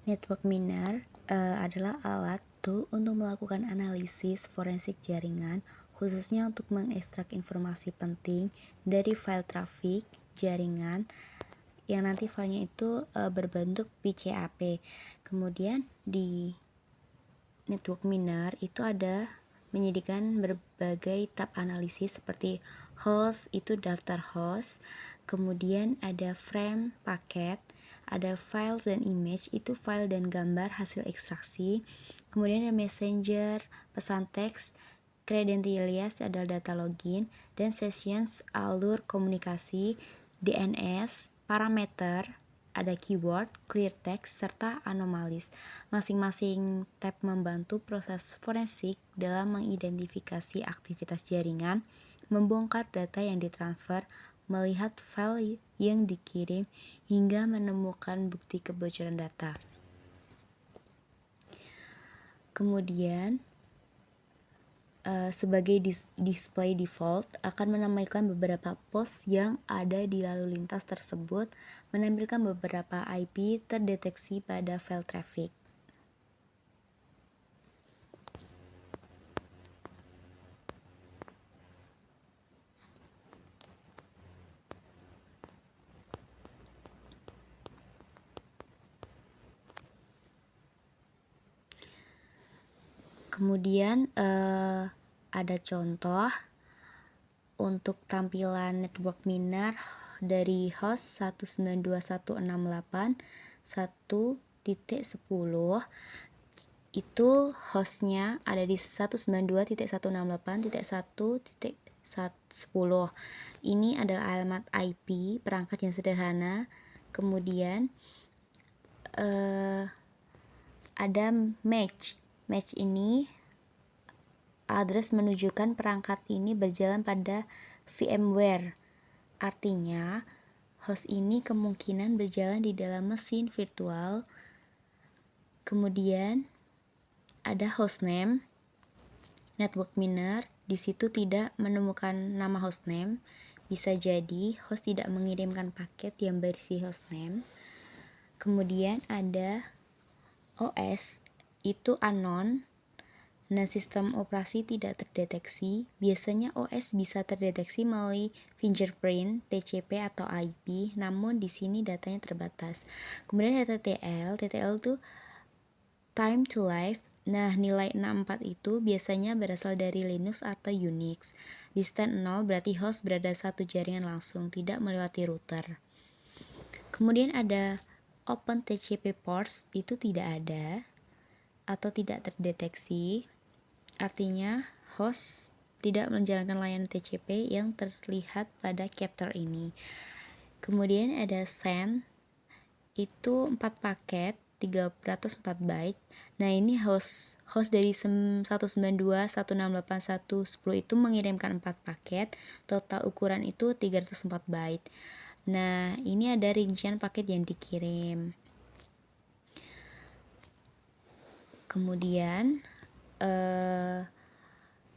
Network miner adalah alat tool untuk melakukan analisis forensik jaringan, khususnya untuk mengekstrak informasi penting dari file trafik jaringan yang nanti filenya itu berbentuk PCAP. Kemudian di network miner itu ada menyediakan berbagai tab analisis seperti host, itu daftar host, kemudian ada frame paket, ada files dan image, itu file dan gambar hasil ekstraksi, kemudian ada messenger, pesan teks, credentials adalah data login, dan sessions alur komunikasi, DNS, parameter, ada keyword, clear text, serta anomalis. Masing-masing tab membantu proses forensik dalam mengidentifikasi aktivitas jaringan, membongkar data yang ditransfer, melihat file yang dikirim, hingga menemukan bukti kebocoran data. Kemudian, sebagai display default akan menampilkan beberapa pos yang ada di lalu lintas tersebut, menampilkan beberapa IP terdeteksi pada file traffic. Kemudian ada contoh untuk tampilan network miner dari host 192.168.1.10. Itu hostnya ada di 192.168.1.10. Ini adalah alamat IP perangkat yang sederhana. Kemudian ada match ini address menunjukkan perangkat ini berjalan pada VMware. Artinya, host ini kemungkinan berjalan di dalam mesin virtual. Kemudian ada hostname network miner. Di situ tidak menemukan nama hostname. Bisa jadi host tidak mengirimkan paket yang berisi hostname. Kemudian ada OS, itu unknown. Nah, sistem operasi tidak terdeteksi. Biasanya OS bisa terdeteksi melalui fingerprint, TCP atau IP, namun di sini datanya terbatas. Kemudian ada TTL itu time to life. Nah, nilai 64 itu biasanya berasal dari Linux atau Unix. Distance 0 berarti host berada satu jaringan langsung, tidak melewati router. Kemudian ada open TCP ports, itu tidak ada atau tidak terdeteksi. Artinya host tidak menjalankan layanan TCP yang terlihat pada capture ini. Kemudian ada send, itu 4 paket 304 byte. Nah, ini host dari 192.168.1.10 itu mengirimkan 4 paket, total ukuran itu 304 byte. Nah, ini ada rincian paket yang dikirim. Kemudian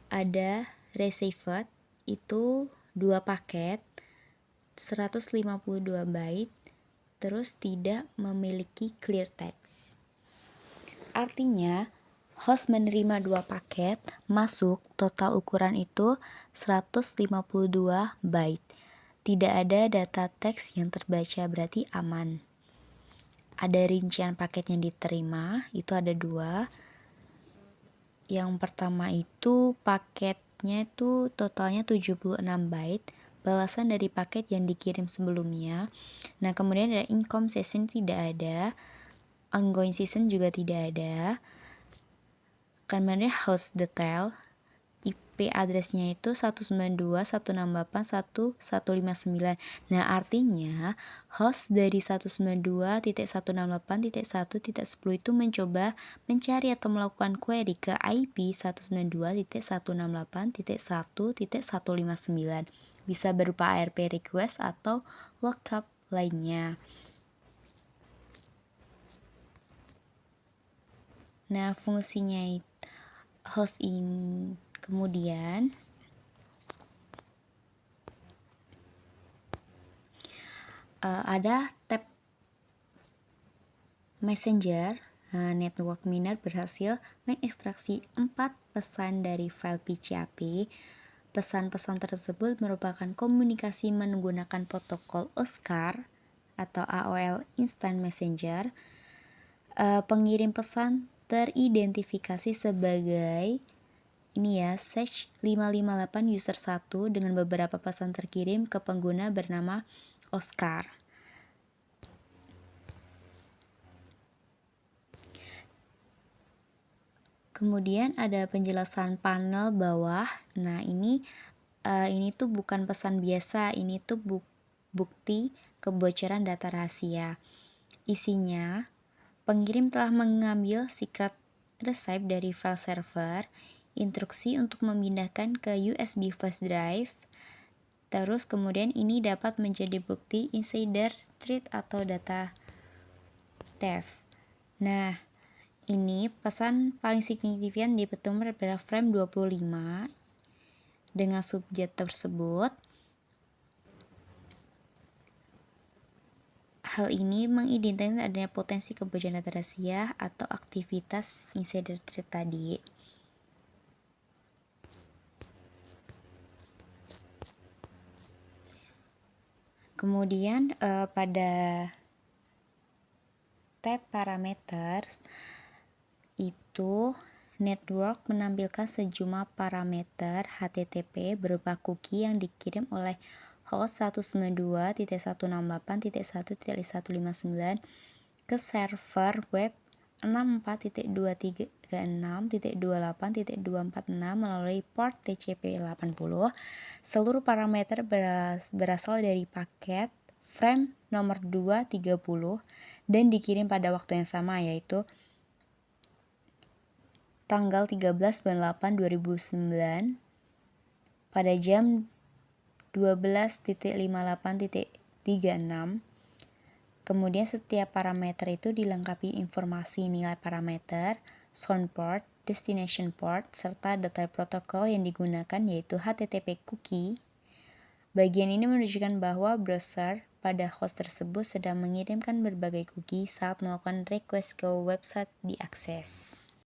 ada received, itu 2 paket 152 byte, terus tidak memiliki clear text. Artinya host menerima 2 paket masuk, total ukuran itu 152 byte. Tidak ada data teks yang terbaca, berarti aman. Ada rincian paket yang diterima, itu ada 2. Yang pertama itu paketnya itu totalnya 76 byte, balasan dari paket yang dikirim sebelumnya. Nah, kemudian ada income session tidak ada, ongoing session juga tidak ada. Kemudian host detail, IP addressnya itu 192.168.1.159. Nah, artinya host dari 192.168.1.10 itu mencoba mencari atau melakukan query ke IP 192.168.1.159. Bisa berupa ARP request atau lookup lainnya. Nah, fungsinya host ini kemudian ada tab Messenger, network miner berhasil mengekstraksi 4 pesan dari file PCAP. Pesan-pesan tersebut merupakan komunikasi menggunakan protokol OSCAR atau AOL Instant Messenger. Pengirim pesan teridentifikasi sebagai Sesh558 user 1 dengan beberapa pesan terkirim ke pengguna bernama Oscar. Kemudian ada penjelasan panel bawah. Nah, ini tuh bukan pesan biasa, ini tuh bukti kebocoran data rahasia. Isinya, pengirim telah mengambil secret recipe dari file server, instruksi untuk memindahkan ke USB flash drive. Terus kemudian ini dapat menjadi bukti insider threat atau data theft. Nah, ini pesan paling signifikan di petumor pada frame 25 dengan subjet tersebut. Hal ini mengidentikan adanya potensi kebocoran data rahasia atau aktivitas insider threat tadi. Kemudian pada tab parameters itu network menampilkan sejumlah parameter HTTP berupa cookie yang dikirim oleh host 192.168.1.159 ke server web 64.236.28.246 melalui port TCP/80. Seluruh parameter berasal dari paket frame nomor 230 dan dikirim pada waktu yang sama, yaitu tanggal 13 bulan 8 2009 pada jam 12.58.36. Kemudian setiap parameter itu dilengkapi informasi nilai parameter, sound port, destination port, serta detail protokol yang digunakan yaitu HTTP cookie. Bagian ini menunjukkan bahwa browser pada host tersebut sedang mengirimkan berbagai cookie saat melakukan request ke website diakses.